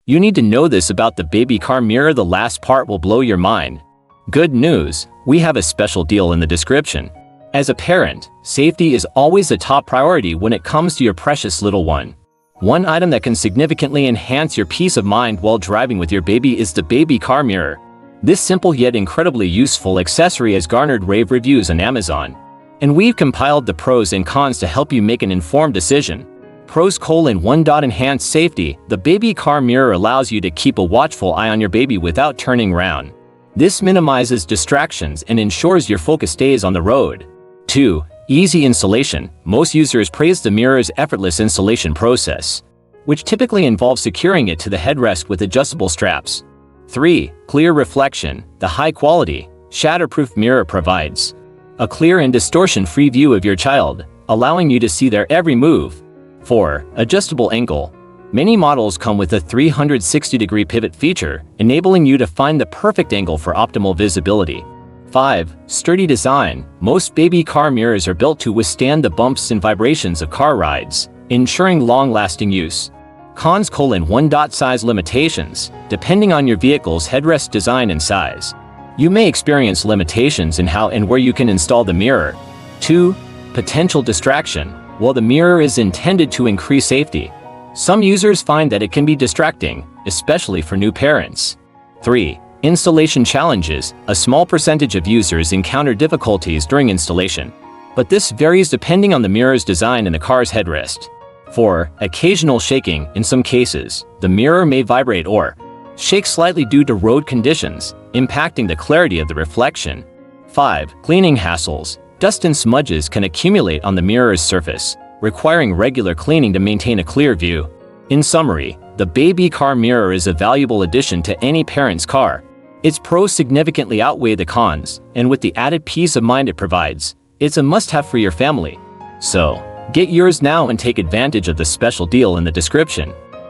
You need to know this about the baby car mirror. The last part will blow your mind. Good news, we have a special deal in the description. As a parent, safety is always a top priority when it comes to your precious little one. One item that can significantly enhance your peace of mind while driving with your baby is the baby car mirror. This simple yet incredibly useful accessory has garnered rave reviews on Amazon. And we've compiled the pros and cons to help you make an informed decision. Pros: 1. Enhanced safety. The baby car mirror allows you to keep a watchful eye on your baby without turning around. This minimizes distractions and ensures your focus stays on the road. 2. Easy installation. Most users praise the mirror's effortless installation process, which typically involves securing it to the headrest with adjustable straps. 3. Clear reflection. The high-quality, shatterproof mirror provides a clear and distortion-free view of your child, allowing you to see their every move. 4. Adjustable angle. Many models come with a 360-degree pivot feature, enabling you to find the perfect angle for optimal visibility. 5. Sturdy design. Most baby car mirrors are built to withstand the bumps and vibrations of car rides, ensuring long-lasting use. Cons: 1. Size limitations. Depending on your vehicle's headrest design and size, you may experience limitations in how and where you can install the mirror. 2. Potential distraction. While the mirror is intended to increase safety, some users find that it can be distracting, especially for new parents. 3. Installation challenges. A small percentage of users encounter difficulties during installation, but this varies depending on the mirror's design and the car's headrest. 4. Occasional shaking. In some cases, the mirror may vibrate or shake slightly due to road conditions, impacting the clarity of the reflection. 5. Cleaning hassles. Dust and smudges can accumulate on the mirror's surface, requiring regular cleaning to maintain a clear view. In summary, the baby car mirror is a valuable addition to any parent's car. Its pros significantly outweigh the cons, and with the added peace of mind it provides, it's a must-have for your family. So, get yours now and take advantage of the special deal in the description.